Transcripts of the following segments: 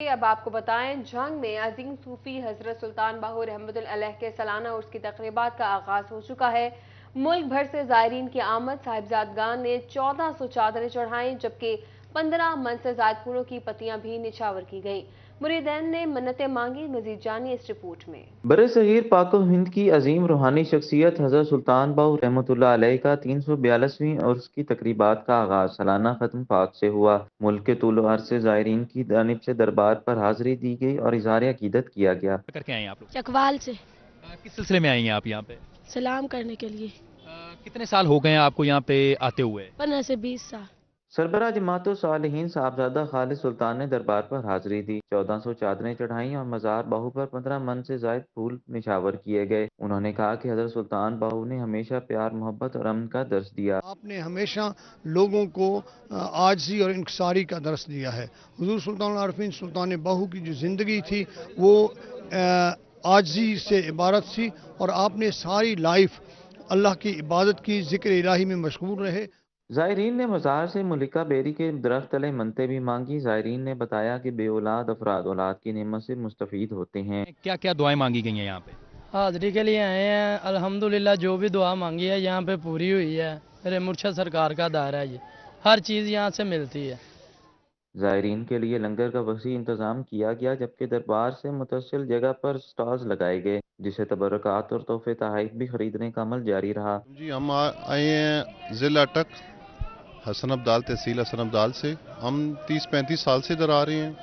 अब आपको बताएं, जंग में अजीम सूफी हजरत सुल्तान बाहू रहमतुल्लाह अलैह के सालाना उर्स की तकरीबात का आगाज हो चुका है। मुल्क भर से जायरीन की आमद। साहिबजादगान ने 1400 चादरें चढ़ाई, जबकि 15 मन से ज्यादा फूलों की पत्तियां भी निछावर की गईं। मुरीदैन ने मन्नतें मांगी। मजीद जानिए इस रिपोर्ट में। बरसगीर पाक व हिंद की अजीम रूहानी शख्सियत हज़रत सुल्तान बाहू रहमतुल्लाह अलैह का 342वीं उर्स की तकरीबात का आगाज सालाना खत्म पाक से हुआ। मुल्क के तूल अर्ज से ज़ायरीन की जानिब से दरबार पर हाजिरी दी गई और इज़हार अकीदत किया गया। करके आए हैं आप लोग? चकवाल से किस सिलसिले में आई हैं आप यहाँ पे? सलाम करने के लिए। कितने साल हो गए हैं आपको यहाँ पे आते हुए? 15 से 20 साल। सरबराह जमात सालिहीन साहबजादा खालिद सुल्तान ने दरबार पर हाजिरी दी। 1400 चादरें चढ़ाई और मज़ार बाहू पर 15 मन से जायद फूल निछावर किए गए। उन्होंने कहा कि हज़रत सुल्तान बाहू ने हमेशा प्यार, मोहब्बत और अमन का दर्स दिया। आपने हमेशा लोगों को आजिज़ी और इंकसारी का दर्स दिया है। हुज़ूर सुल्तान आरफीन सुल्तान बाहू की जो ज़िंदगी थी वो आजिज़ी से इबारत थी, और आपने सारी लाइफ अल्लाह की इबादत की, ज़िक्र इलाही में मशगूल रहे। ज़ायरीन ने मज़ार से मलिका बेरी के दरख्त तले मन्नतें भी मांगी। ज़ायरीन ने बताया कि बे औलाद अफराद औलाद की नेमत से मुस्तफ़ीद होते हैं। क्या क्या दुआएं मांगी गई हैं यहाँ पे? हाज़िरी के लिए आए हैं। अल्हम्दुलिल्लाह जो भी दुआ मांगी है यहाँ पे पूरी हुई है। मेरे मुर्शद सरकार का दायरा है, ये हर चीज़ यहाँ से मिलती है। ज़ायरीन के लिए लंगर का वसी इंतज़ाम किया गया, जबकि दरबार से मुतसिल जगह पर स्टॉल्स लगाए गए, जिसे तबरक़ात और तोहफे तहफ़ भी खरीदने का अमल जारी रहा। जी हम आए हैं ज़िला अटक, हसन अब्दाल, तहसील हसन अब्दाल से। हम 30-35 साल से इधर आ रहे हैं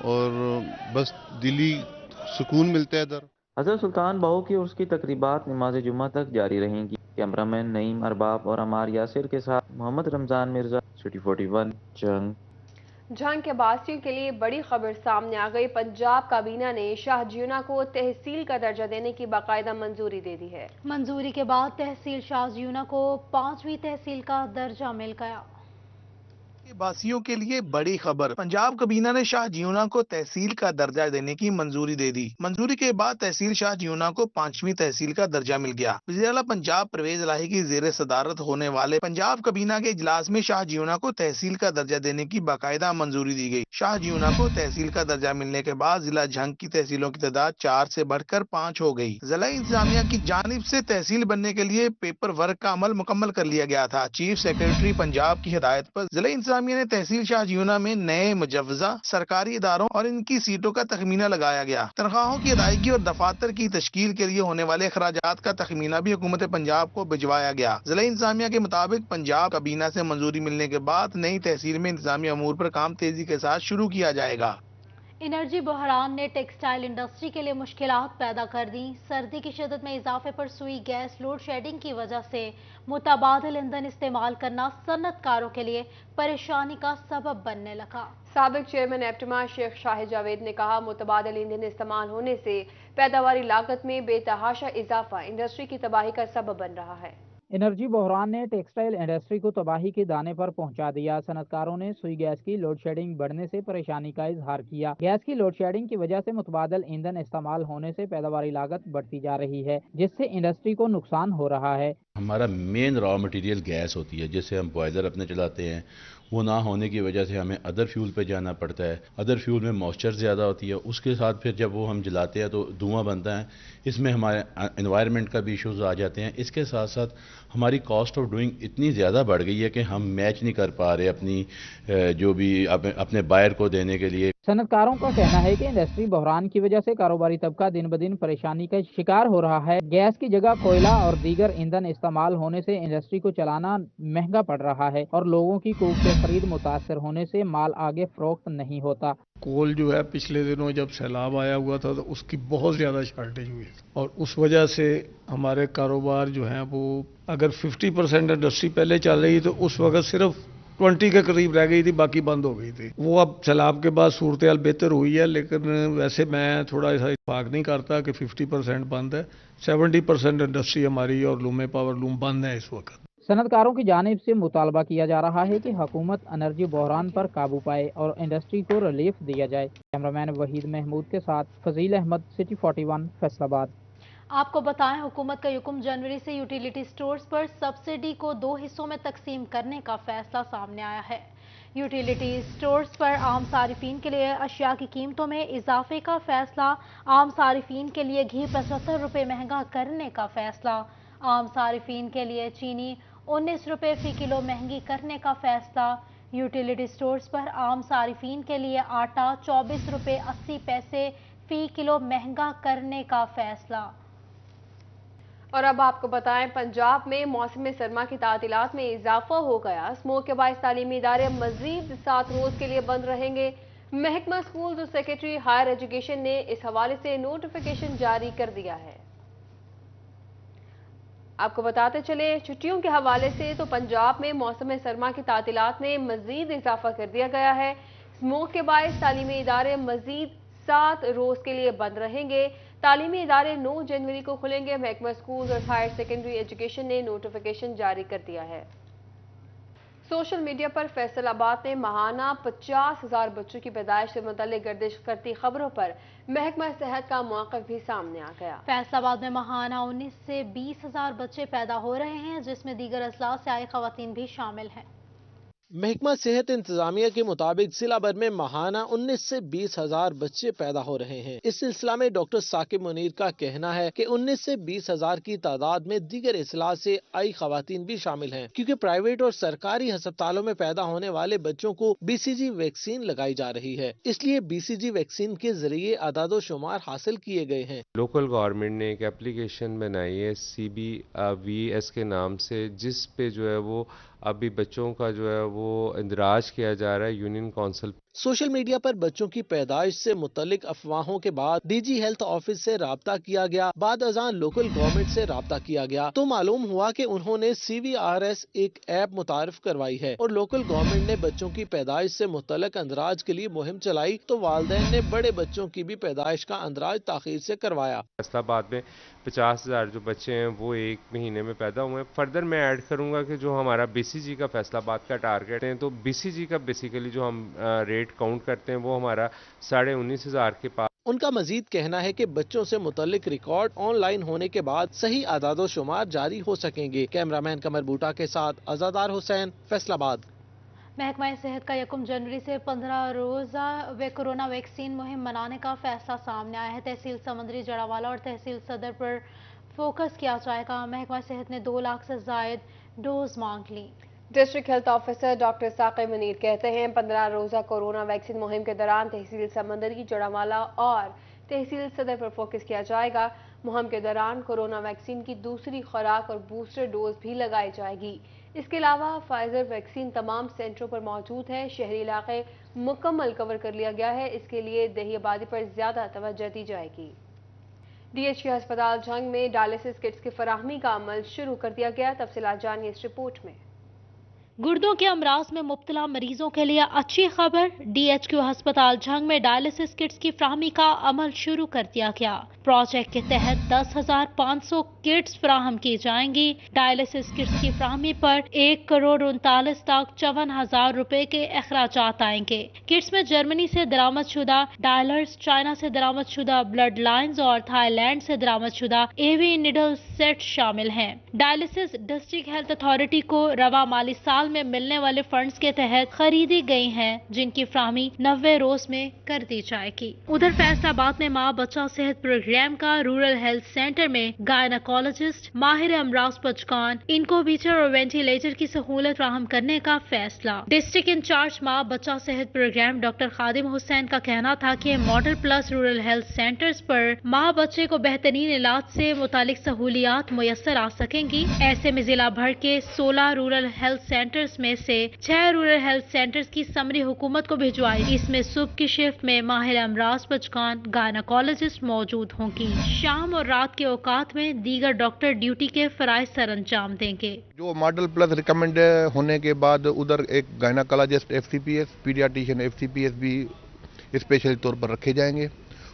और बस दिली सुकून मिलता है इधर। हज़रत सुल्तान बाहू की उर्स की तकरीबात नमाज जुमा तक जारी रहेंगी। कैमरामैन नईम अरबाब और अमार यासिर के साथ मोहम्मद रमज़ान मिर्ज़ा, सिटी 41, जंग। जंग के बासियों के लिए बड़ी खबर सामने आ गई। पंजाब काबीना ने शाह जियोना को तहसील का दर्जा देने की बाकायदा मंजूरी दे दी है। मंजूरी के बाद तहसील शाह जियोना को 5वीं तहसील का दर्जा मिल गया। बासियों के लिए बड़ी खबर। पंजाब काबीना ने शाह जियोना को तहसील का दर्जा देने की मंजूरी दे दी। मंजूरी के बाद तहसील शाह जियोना को 5वीं तहसील का दर्जा मिल गया। वज़ीर आला पंजाब परवेज इलाही की ज़ेर सदारत होने वाले पंजाब काबीना के इजलास में शाह जियोना को तहसील का दर्जा देने की बाकायदा मंजूरी दी गई। शाह जियोना को तहसील का दर्जा मिलने के बाद जिला झंग की तहसीलों की तादाद 4 से बढ़कर 5 हो गई। जिला इंतजामिया की जानिब से तहसील बनने के लिए पेपर वर्क का अमल मुकम्मल कर लिया गया था। चीफ सेक्रेटरी पंजाब की हिदायत पर जिला इंतजामिया ने तहसील शाह जियोना में नए मुजव्वजा सरकारी इदारों और इनकी सीटों का तखमीना लगाया गया। तनख्वाहों की अदायगी और दफातर की तश्कील के लिए होने वाले अखराजात का तखमीना भी हुकूमत पंजाब को भिजवाया गया। जिला इंतजामिया के मुताबिक पंजाब काबीना से मंजूरी मिलने के बाद नई तहसील में इंतजामी अमूर पर काम तेजी के साथ शुरू किया जाएगा। एनर्जी बहरान ने टेक्सटाइल इंडस्ट्री के लिए मुश्किलात पैदा कर दी। सर्दी की शिद्दत में इजाफे पर सुई गैस लोड शेडिंग की वजह से मुतबादिल ईंधन इस्तेमाल करना सन्नतकारों के लिए परेशानी का सबब बनने लगा। साबिक चेयरमैन एप्टमा शेख शाहिद जावेद ने कहा, मुतबादिल ईंधन इस्तेमाल होने से पैदावारी लागत में बेतहाशा इजाफा इंडस्ट्री की तबाही का सबब बन रहा है। एनर्जी बहरान ने टेक्सटाइल इंडस्ट्री को तबाही के दाने पर पहुंचा दिया। सनतकारों ने सुई गैस की लोड शेडिंग बढ़ने से परेशानी का इजहार किया। गैस की लोड शेडिंग की वजह से मुतबादल ईंधन इस्तेमाल होने से पैदावारी लागत बढ़ती जा रही है, जिससे इंडस्ट्री को नुकसान हो रहा है। हमारा मेन रॉ मटेरियल गैस होती है, जिससे हम बॉयलर अपने चलाते हैं। वो ना होने की वजह से हमें अदर फ्यूल पे जाना पड़ता है। अदर फ्यूल में मॉइस्चर ज़्यादा होती है, उसके साथ फिर जब वो हम जलाते हैं तो धुआं बनता है। इसमें हमारे एनवायरनमेंट का भी इश्यूज आ जाते हैं। इसके साथ साथ हमारी कॉस्ट ऑफ डूइंग इतनी ज़्यादा बढ़ गई है कि हम मैच नहीं कर पा रहे अपनी जो भी अपने बायर को देने के लिए। सनतकारों का कहना है कि इंडस्ट्री बहरान की वजह से कारोबारी तबका दिन ब दिन परेशानी का शिकार हो रहा है। गैस की जगह कोयला और दीगर ईंधन इस्तेमाल होने से इंडस्ट्री को चलाना महंगा पड़ रहा है और लोगों की खूब से खरीद मुतासर होने से माल आगे फरोख्त नहीं होता। कोल जो है पिछले दिनों जब सैलाब आया हुआ था तो उसकी बहुत ज़्यादा शॉर्टेज हुई और उस वजह से हमारे कारोबार जो हैं वो अगर 50% इंडस्ट्री पहले चल रही तो उस वक्त सिर्फ 20 के करीब रह गई थी, बाकी बंद हो गई थी। वो अब सैलाब के बाद सूरत हाल बेहतर हुई है, लेकिन वैसे मैं थोड़ा ऐसा इत्तेफाक नहीं करता कि 50% बंद है। 70% इंडस्ट्री हमारी और लूमे पावर लूम बंद है इस वक्त। सनतकारों की जानिब से मुतालबा किया जा रहा है कि हुकूमत एनर्जी बहरान पर काबू पाए और इंडस्ट्री को रिलीफ दिया जाए। कैमरामैन वहीद महमूद के साथ फजील अहमद, सिटी 41, फैसलाबाद। आपको बताएं, हुकूमत का हुक्म जनवरी से यूटिलिटी स्टोर्स पर सब्सिडी को 2 हिस्सों में तकसीम करने का फैसला सामने आया है। यूटिलिटी स्टोर्स पर आम सारिफीन के लिए अशिया की कीमतों में इजाफे का फैसला। आम सारिफीन के लिए घी 75 रुपये महंगा करने का फैसला। आम सारिफीन के लिए चीनी 19 रुपये फी किलो महंगी करने का फैसला। यूटिलिटी स्टोर्स पर आम सारिफीन के लिए आटा 24 रुपये 80 पैसे फी किलो महंगा करने का फैसला। और अब आपको बताएं, पंजाब में मौसम सरमा की तातीलात में इजाफा हो गया। स्मोक के बायस तालीमी इदारे मजीद 7 रोज के लिए बंद रहेंगे। महकमा स्कूल्स और सेक्रेटरी हायर एजुकेशन ने इस हवाले से नोटिफिकेशन जारी कर दिया है। आपको बताते चले, छुट्टियों के हवाले से तो पंजाब में मौसम सरमा की तातीलात में मजीद इजाफा कर दिया गया है। स्मोक के बायस तालीमी इदारे मजीद 7 रोज के लिए बंद रहेंगे। तालीमी इदारे 9 जनवरी को खुलेंगे। महकमा स्कूल और हायर सेकेंडरी एजुकेशन ने नोटिफिकेशन जारी कर दिया है। सोशल मीडिया पर फैसलाबाद में माहाना 50,000 बच्चों की पैदाइश से मुतल्लिक गर्दिश करती खबरों पर महकमा सेहत का मौक़िफ़ भी सामने आ गया। फैसलाबाद में माहाना 19 से 20,000 बच्चे पैदा हो रहे हैं, जिसमें दीगर अजला से आई खवातीन भी शामिल हैं। महकमा सेहत इंतजामिया के मुताबिक जिला भर में माहाना 19 से 20,000 बच्चे पैदा हो रहे हैं। इस सिलसिला में डॉक्टर साकिब मुनीर का कहना है कि 19 से 20,000 की तादाद में दीगर अजला से आई खवातीन भी शामिल हैं, क्योंकि प्राइवेट और सरकारी अस्पतालों में पैदा होने वाले बच्चों को BCG वैक्सीन लगाई जा रही है। इसलिए BCG वैक्सीन के जरिए आदादो शुमार हासिल किए गए हैं। लोकल गवर्नमेंट ने एक एप्लीकेशन बनाई है CBVS के नाम से, जिस पे जो है वो अभी बच्चों का जो है वो इंदराज किया जा रहा है यूनियन काउंसिल। सोशल मीडिया पर बच्चों की पैदाइश से मुतल्लिक अफवाहों के बाद DG हेल्थ ऑफिस से राब्ता किया गया। बाद अज़ान लोकल गवर्नमेंट से राब्ता किया गया तो मालूम हुआ कि उन्होंने CVRS एक ऐप मुतारिफ करवाई है और लोकल गवर्नमेंट ने बच्चों की पैदाइश से मुतल्लिक अंदराज के लिए मुहिम चलाई तो वालिदैन ने बड़े बच्चों की भी पैदाइश का अंदराज ताखीर से करवाया। फैसलाबाद में 50,000 जो बच्चे हैं वो 1 महीने में पैदा हुए हैं। फर्दर मैं ऐड करूंगा कि जो हमारा BCG का फैसलाबाद का टारगेट है, तो BCG का बेसिकली जो हम रेट काउंट करते हैं वो हमारा 19,500 के पास। उनका मजीद कहना है कि बच्चों से मुतल्लिक रिकॉर्ड ऑनलाइन होने के बाद सही आदादो शुमार जारी हो सकेंगे। कैमरामैन कमर बूटा के साथ अज़ादार हुसैन, फैसलाबाद। महकमा सेहत का 1 जनवरी से 15 रोज़ा कोरोना वैक्सीन मुहिम मनाने का फैसला सामने आया है। तहसील समंदरी जड़ावाला और तहसील सदर पर फोकस किया जाएगा। महकमा सेहत ने 2 लाख से जायद डोज मांग ली। District health officer doctor Saqib Munir कहते हैं, 15 रोज़ा कोरोना वैक्सीन मुहिम के दौरान तहसील समंदरी जड़ावाला और तहसील सदर पर फोकस किया जाएगा। मुहिम के दौरान कोरोना वैक्सीन की दूसरी खुराक और बूस्टर डोज भी लगाई जाएगी। इसके अलावा फाइजर वैक्सीन तमाम सेंटरों पर मौजूद है। शहरी इलाके मुकम्मल कवर कर लिया गया है। इसके लिए देही आबादी पर ज्यादा तवज्जो दी जाएगी। DHQ अस्पताल जंग में डायलिसिस किट्स की फराहमी का अमल शुरू कर दिया गया। तफसीलात जानिए इस रिपोर्ट में। गुर्दों के अमराज में मुब्तला मरीजों के लिए अच्छी खबर। DHQ अस्पताल जंग में डायलिसिस किट्स की फराहमी का अमल शुरू कर दिया गया। प्रोजेक्ट के तहत 10,500 किट्स फराहम की जाएंगी। डायलिसिस किट्स की फराहमी पर 1,39,54,000 रुपए के अखराजात आएंगे। किट्स में जर्मनी से दरामद शुदा डायलर्स, चाइना से दरामद शुदा ब्लड लाइन्स और थाईलैंड से दरामद शुदा AV निडल सेट शामिल हैं। डायलिसिस डिस्ट्रिक्ट हेल्थ अथॉरिटी को रवा माली साल में मिलने वाले फंड्स के तहत खरीदी गई हैं, जिनकी फराहमी 90 रोज में कर दी जाएगी। उधर फैसलाबाद में माँ बच्चा सेहत प्रोग्राम का रूरल हेल्थ सेंटर में गायनाकोलॉजिस्ट, माहिर अमराज पचकान, इनक्यूबेटर और वेंटिलेटर की सहूलत फराहम करने का फैसला। डिस्ट्रिक्ट इंचार्ज माँ बच्चा सेहत प्रोग्राम डॉक्टर खादिम हुसैन का कहना था कि model plus rural health centres पर माँ बच्चे को बेहतरीन इलाज से मुतालिक सहूलियात मुयसर आ सकेंगी। ऐसे में जिला भर के 16 रूरल हेल्थ सेंटर्स में से 6 रूरल हेल्थ सेंटर्स की समरी हुकूमत को भिजवाई। इसमें सुबह की शिफ्ट में माहिर अमराज पचकान गायनाकोलॉजिस्ट मौजूद होंगी। शाम और रात के औकात में दीगर डॉक्टर ड्यूटी के फराइज सर अंजाम देंगे। जो मॉडल प्लस रिकमेंड होने के बाद उधर एक गायनाकोलॉजिस्ट FCPS, पीडियाट्रिशियन FCPS भी स्पेशल तौर पर रखे जाएंगे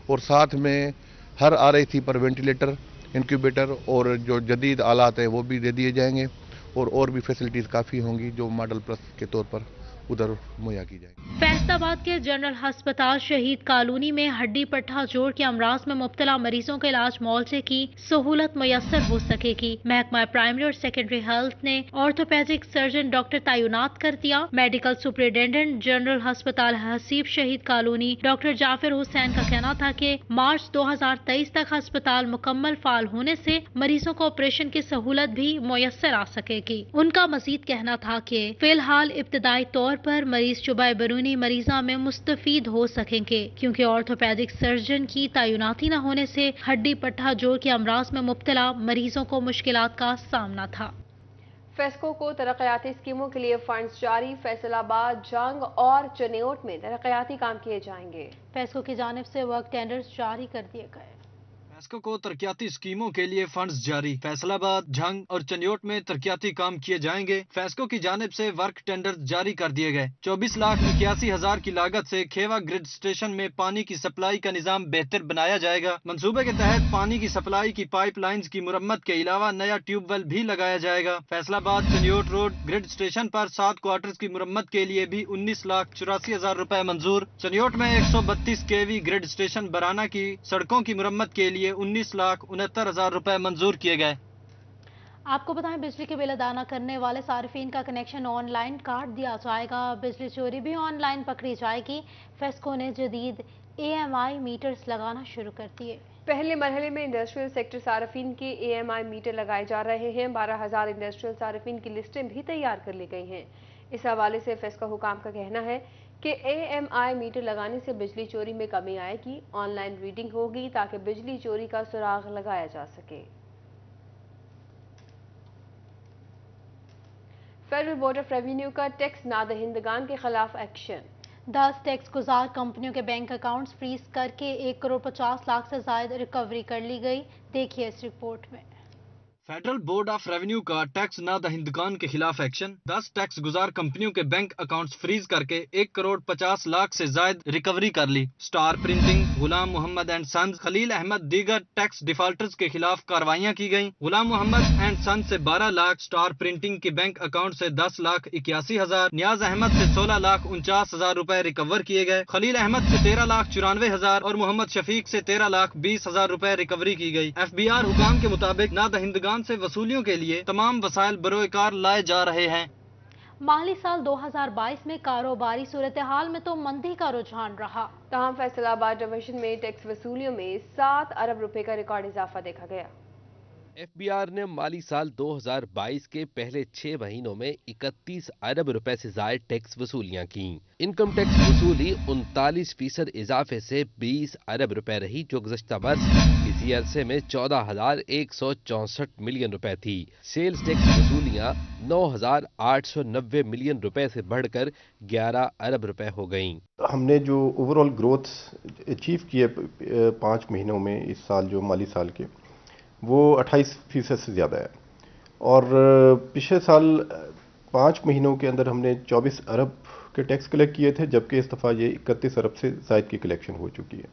और साथ में हर RIC पर वेंटिलेटर, इंक्यूबेटर और जो जदीद आलात है वो भी दे दिए जाएंगे और भी फैसिलिटीज़ काफ़ी होंगी जो मॉडल प्लस के तौर पर उधर मुहैया की जाएगी। फैसलाबाद के जनरल अस्पताल शहीद कॉलोनी में हड्डी पट्टा जोड़ के अमराज में मुब्तला मरीजों के इलाज मुआवजे की सहूलत मुयस्सर हो सकेगी। महकमा प्राइमरी और सेकेंडरी हेल्थ ने ऑर्थोपेडिक सर्जन डॉक्टर तैनात कर दिया। मेडिकल सुपरिटेंडेंट जनरल अस्पताल हसीब शहीद कॉलोनी डॉक्टर जाफिर हुसैन का कहना था कि मार्च 2023 तक अस्पताल मुकम्मल फाल होने से मरीजों को ऑपरेशन की सहूलत भी मुयस्सर आ सकेगी। उनका मजीद कहना था कि फिलहाल इब्तदाई तौर पर मरीज शुबा बरूनी मरीजा में मुस्तफीद हो सकेंगे, क्योंकि ऑर्थोपेडिक सर्जन की तैनाती न होने से हड्डी पट्टा जोड़ के अमराज में मुब्तला मरीजों को मुश्किलात का सामना था। फेस्को को तरक्याती स्कीमों के लिए फंड्स जारी। फैसलाबाद, जंग और चनियोट में तरक्याती काम किए जाएंगे। फेस्को की जानिब से वर्क टेंडर्स जारी कर दिए गए। फेस्को को तरक्याती स्कीमों के लिए फंड्स जारी। फैसलाबाद, झंग और चनियोट में तरक्याती काम किए जाएंगे। फेस्को की जानिब से वर्क टेंडर जारी कर दिए गए। 24,81,000 की लागत से खेवा ग्रिड स्टेशन में पानी की सप्लाई का निजाम बेहतर बनाया जाएगा। मंसूबे के तहत पानी की सप्लाई की पाइप लाइन्स की मुरम्मत के अलावा नया ट्यूबवेल भी लगाया जाएगा। Faisalabad Chiniot road grid station पर 7 क्वार्टर्स की मुरम्मत के लिए भी 19,84,000 रुपए मंजूर। चनियोट में 132 kV ग्रिड स्टेशन बराना की सड़कों की मुरम्मत के लिए 19,69,000 रुपए मंजूर किए गए। आपको बताएं, बिजली के बिल अदा न करने वाले सार्फिन का कनेक्शन ऑनलाइन काट दिया जाएगा। बिजली चोरी भी ऑनलाइन पकड़ी जाएगी। फेस्को ने जदीद AMI मीटर्स लगाना शुरू कर दिए। पहले मरहले में इंडस्ट्रियल सेक्टर सार्फिन के AMI मीटर लगाए जा रहे हैं। 12,000 इंडस्ट्रियल सार्फिन की लिस्टें भी तैयार कर ली गई हैं। इस हवाले से फेस्को हुकाम का कहना है कि AMI मीटर लगाने से बिजली चोरी में कमी आएगी। ऑनलाइन रीडिंग होगी ताकि बिजली चोरी का सुराग लगाया जा सके। फेडरल बोर्ड ऑफ रेवेन्यू का टैक्स नादहिंदगान के खिलाफ एक्शन। 10 टैक्स गुजार कंपनियों के बैंक अकाउंट्स फ्रीज करके 1,50,00,000 से ज्यादा रिकवरी कर ली गई। देखिए इस रिपोर्ट में। फेडरल बोर्ड ऑफ रेवेन्यू का टैक्स नादहिंदगान के खिलाफ एक्शन। 10 टैक्स गुजार कंपनियों के बैंक अकाउंट्स फ्रीज करके 1,50,00,000 से ज्यादा रिकवरी कर ली। Star printing, Ghulam Mohammad and sons, Khalil Ahmed दीगर टैक्स डिफॉल्टर्स के खिलाफ कार्रवाइयां की गयी। गुलाम मोहम्मद एंड सन्स से 12 लाख, स्टार प्रिंटिंग के बैंक अकाउंट से 10,81,000, नियाज अहमद से 16,49,000 रुपए रिकवर किए गए। खलील अहमद से 13,94,000 और मोहम्मद शफीक से 13,20,000 रुपए रिकवरी की गई। FBR हुकाम के मुताबिक नादहिंदगान से वसूलियों के लिए तमाम वसाइल बरोकार लाए जा रहे हैं। माली साल 2022 में कारोबारी सूरत हाल में तो मंदी का रुझान रहा। तमाम फैसलाबाद डिवीजन में टैक्स वसूलियों में 7 अरब रुपए का रिकॉर्ड इजाफा देखा गया। FBR ने माली साल 2022 के पहले 6 महीनों में 31 अरब रुपए से ज्यादा टैक्स वसूलियां की। इनकम टैक्स वसूली 39% इजाफे से 20 अरब रुपए रही, जो गुज़श्ता वर्ष इसी अरसे में 14,164 मिलियन रुपए थी। सेल्स टैक्स वसूलियां 9,890 मिलियन रुपए से बढ़कर 11 अरब रुपए हो गईं। हमने जो ओवरऑल ग्रोथ अचीव की है 5 महीनों में इस साल जो माली साल के, वो 28% से ज़्यादा है। और पिछले साल 5 महीनों के अंदर हमने 24 अरब के टैक्स कलेक्ट किए थे, जबकि इस दफ़ा ये 31 अरब से ज़ायद की कलेक्शन हो चुकी है।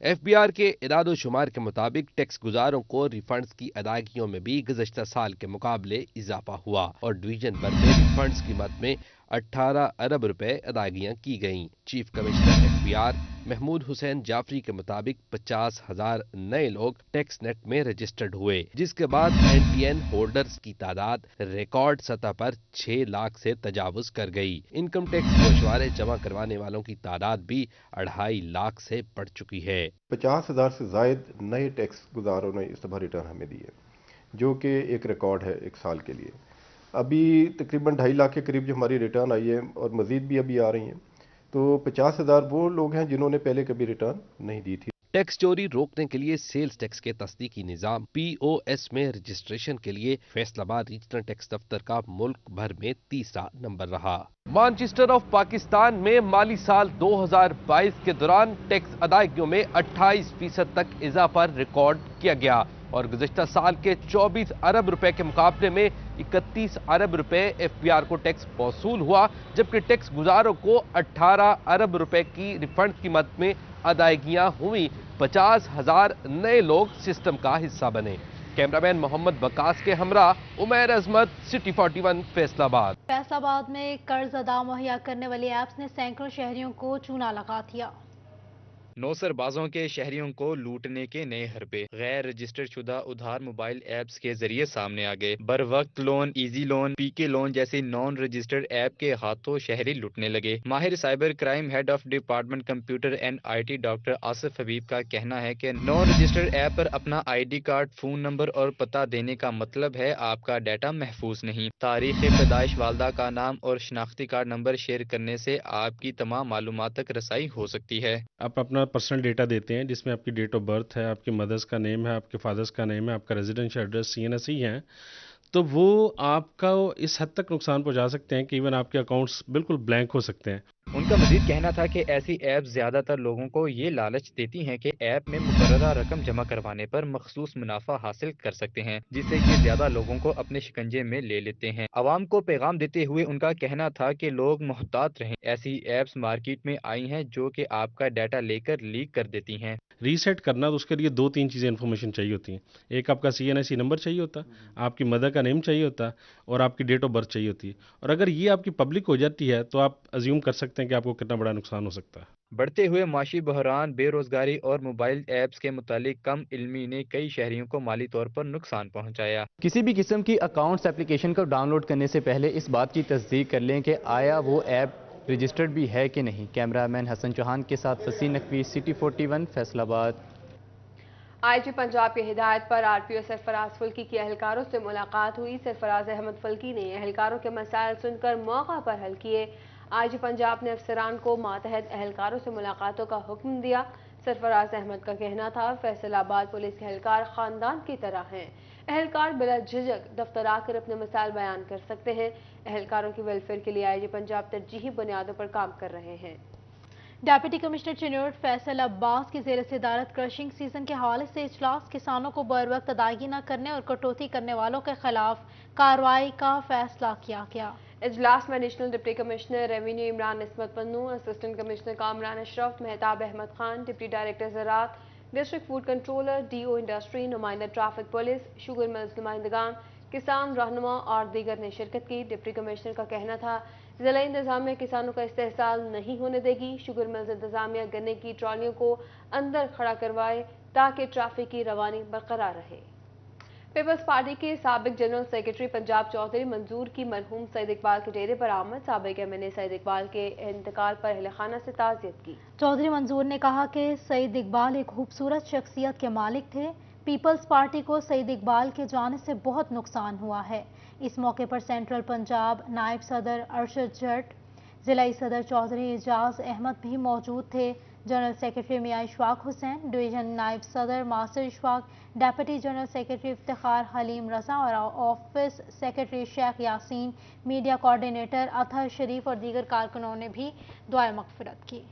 FBR के इरादो शुमार के मुताबिक टैक्स गुजारों को रिफंड्स की अदायगियों में भी गुज़श्ता साल के मुकाबले इजाफा हुआ और डिवीजन भर में रिफंड्स की मद में 18 अरब रुपए अदायगियां की गईं। Chief commissioner FBR Mahmood Hussain Jafri के मुताबिक 50,000 नए लोग टैक्स नेट में रजिस्टर्ड हुए, जिसके बाद NTN होल्डर्स की तादाद रिकॉर्ड सतह पर 6 लाख से तजावुज कर गई। इनकम टैक्स गोशवारे जमा करवाने वालों की तादाद भी 2.5 लाख से बढ़ चुकी है। 50,000 से ज्यादा नए टैक्स गुजारों ने इस दफा रिटर्न हमें दिए, जो कि एक रिकॉर्ड है एक साल के लिए। अभी तकरीबन 2.5 लाख के करीब जो हमारी रिटर्न आई है और मजीद भी अभी आ रही हैं, तो 50,000 वो लोग हैं जिन्होंने पहले कभी रिटर्न नहीं दी थी। टैक्स चोरी रोकने के लिए सेल्स टैक्स के तस्दीकी निजाम POS में रजिस्ट्रेशन के लिए फैसलाबाद रीजनल टैक्स दफ्तर का मुल्क भर में 3रा नंबर रहा। मानचेस्टर ऑफ पाकिस्तान में माली साल 2022 के दौरान टैक्स अदायगियों में 28% तक इजाफा रिकॉर्ड किया गया और गुज़श्ता साल के 24 अरब रुपए के मुकाबले में 31 अरब रुपए FBR को टैक्स वसूल हुआ, जबकि टैक्स गुजारों को 18 अरब रुपए की रिफंड की मद में अदायगियां हुई। 50,000 नए लोग सिस्टम का हिस्सा बने। कैमरामैन मोहम्मद वकास के हमरा उमैर अजमत, सिटी 41 फैसलाबाद। फैसलाबाद में कर्ज अदा मुहैया करने वाली ऐप्स ने सैकड़ों शहरियों को चूना लगा दिया। नौसरबाजों के शहरियों को लूटने के नए हरबे गैर रजिस्टर्ड शुदा उधार मोबाइल ऐप्स के जरिए सामने आ गए। बर वक्त loan, easy loan, PK loan जैसी नॉन रजिस्टर्ड ऐप के हाथों शहरी लूटने लगे। माहिर cyber crime head of department computer and IT doctor Asif Habib का कहना है कि नॉन रजिस्टर्ड ऐप पर अपना ID कार्ड, फोन नंबर और पता देने का मतलब है आपका डाटा महफूज नहीं। तारीख पैदाइश, वालदा का नाम और शनाख्ती कार्ड नंबर शेयर करने से आपकी तमाम मालूमात तक रसाई हो सकती है। आप अपना पर्सनल डेटा देते हैं जिसमें आपकी डेट ऑफ बर्थ है, आपके मदर्स का नेम है, आपके फादर्स का नेम है, आपका रेजिडेंशियल एड्रेस CNSE है, तो वो आपका इस हद तक नुकसान पहुंचा सकते हैं कि इवन आपके अकाउंट्स बिल्कुल ब्लैंक हो सकते हैं। उनका मजीद कहना था कि ऐसी ऐप ज्यादातर लोगों को ये लालच देती हैं कि ऐप में मुकर्ररा रकम जमा करवाने पर मखसूस मुनाफा हासिल कर सकते हैं, जिससे ये ज्यादा लोगों को अपने शिकंजे में ले लेते हैं। आवाम को पैगाम देते हुए उनका कहना था कि लोग मोहतात रहें। ऐसी ऐप्स मार्केट में आई हैं जो कि आपका डाटा लेकर लीक कर देती हैं। रीसेट करना तो उसके लिए 2-3 चीज़ें इन्फॉर्मेशन चाहिए होती हैं। एक आपका CNSE नंबर चाहिए होता, आपकी मदर का नेम चाहिए होता और आपकी डेट ऑफ बर्थ चाहिए होती है। और अगर ये आपकी पब्लिक हो जाती है तो आप अज्यूम कर सकते हैं कि आपको कितना बड़ा नुकसान हो सकता है। बढ़ते हुए माशी बहरान, बेरोजगारी और मोबाइल ऐप्स के मुतालिक कम इल्मी ने कई शहरियों को माली तौर पर नुकसान पहुंचाया। किसी भी किस्म की अकाउंट्स एप्लीकेशन को डाउनलोड करने से पहले इस बात की तस्दीक कर लें कि आया वो ऐप रजिस्टर्ड भी है कि नहीं। कैमरामैन हसन चौहान के साथ फसी नकवी, सिटी 41 फैसलाबाद। IG पंजाब की हिदायत पर RPO सरफराज फुल्की के एहलकारों से मुलाकात हुई। सरफराज अहमद फुल्की ने एहलकारों के मसाइल सुनकर मौका पर हल किए। IG पंजाब ने अफसरान को मातहत एहलकारों से मुलाकातों का हुक्म दिया। सरफराज अहमद का कहना था, फैसलाबाद पुलिस के एहलकार खानदान की तरह हैं। एहलकार बिला झिझक दफ्तर आकर अपने मसाइल बयान कर सकते हैं। एहलकारों की वेलफेयर के लिए IG पंजाब तरजीही बुनियादों पर काम कर रहे हैं। डेप्यूटी कमिश्नर चिन्योट फैसल अब्बास की ज़ेर सदारत क्रशिंग सीजन के हवाले से इजलास, किसानों को बर वक्त अदायगी न करने और कटौती करने वालों के खिलाफ कार्रवाई का फैसला किया गया। इजलास में additional deputy commissioner revenue Imran Ismat Pannu, assistant commissioner Kamran Ashraf, Mehtab Ahmed Khan, deputy director ज़राअत, district food controller, DO industry, नुमाइंदा ट्रैफिक पुलिस, शुगर मिल्स नुमाइंदगान, किसान रहनुमा और दीगर ने शिरकत की। डिप्टी कमिश्नर का कहना था, जिला इंतजामिया किसानों का इस्तेहसाल नहीं होने देगी। शुगर मिल्स इंतजामिया गन्ने की ट्रॉलियों को अंदर खड़ा करवाए ताकि ट्रैफिक की रवानी बरकरार रहे। पीपल्स पार्टी के साबिक जनरल सेक्रेटरी पंजाब चौधरी मंजूर की मरहूम सईद इकबाल के डेरे पर आमद। साबिक MNA सईद इकबाल के इंतकाल पर अहले खाना से ताज़ियत की। चौधरी मंजूर ने कहा कि सईद इकबाल एक खूबसूरत शख्सियत के मालिक थे। पीपल्स पार्टी को सईद इकबाल के जाने से बहुत नुकसान हुआ है। इस मौके पर सेंट्रल पंजाब नायब सदर अरशद जट, जिलाई सदर चौधरी एजाज अहमद भी मौजूद थे। General secretary Mian Ishfaq Hussain, division नायब सदर Masir Ishfaq, deputy general secretary Iftikhar Haleem Raza और office secretary Sheikh Yasin, media coordinator Athar Sharif और दीगर कारकुनों ने भी दुआए मगफिरत की।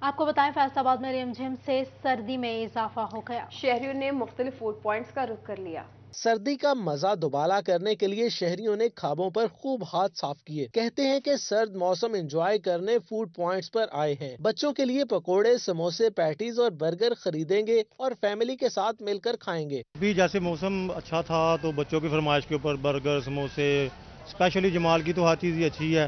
आपको बताएं, फैसलाबाद में रिमझिम से सर्दी में इजाफा हो गया। शहरियों ने मुख्तलिफ फूड पॉइंट्स का रुख कर लिया। सर्दी का मजा दुबाला करने के लिए शहरियों ने खाबों पर खूब हाथ साफ किए। कहते हैं कि सर्द मौसम एंजॉय करने फूड पॉइंट्स पर आए हैं। बच्चों के लिए पकोड़े, समोसे, पैटीज और बर्गर खरीदेंगे और फैमिली के साथ मिलकर खाएंगे। भी जैसे मौसम अच्छा था तो बच्चों की फरमाइश के ऊपर बर्गर, समोसे, स्पेशली जमाल की तो हर चीज़ ही अच्छी है,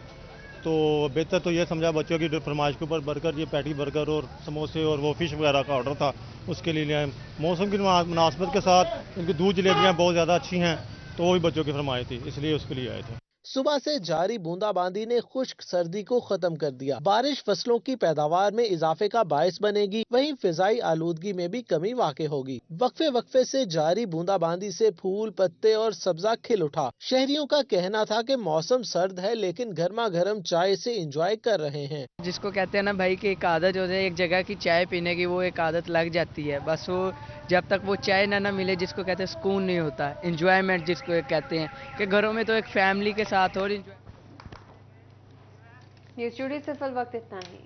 तो बेहतर तो ये समझा बच्चों की फरमाइश के ऊपर बर्गर, ये पैटी बर्गर और समोसे और वो फिश वगैरह का ऑर्डर था, उसके लिए मौसम की मुनासबत के साथ इनकी दूध जलेबियाँ बहुत ज़्यादा अच्छी हैं, तो वो भी बच्चों की फरमाइश थी, इसलिए उसके लिए आए थे। सुबह से जारी बूंदाबांदी ने खुश्क सर्दी को खत्म कर दिया। बारिश फसलों की पैदावार में इजाफे का बायस बनेगी, वहीं फिजाई आलूदगी में भी कमी वाक़ई होगी। वक्फे वक्फे से जारी बूंदाबांदी से फूल, पत्ते और सब्जा खिल उठा। शहरियों का कहना था कि मौसम सर्द है लेकिन गर्मा गर्म चाय से एंजॉय कर रहे हैं। जिसको कहते हैं ना भाई कि एक आदत हो जाए एक जगह की चाय पीने की, वो एक आदत लग जाती है। बस वो जब तक वो चाय ना मिले, जिसको कहते हैं सुकून नहीं होता। एंजॉयमेंट जिसको कहते हैं कि घरों में तो एक फैमिली के साथ और न्यूज़ स्टूडियो से फिल वक्त इतना ही।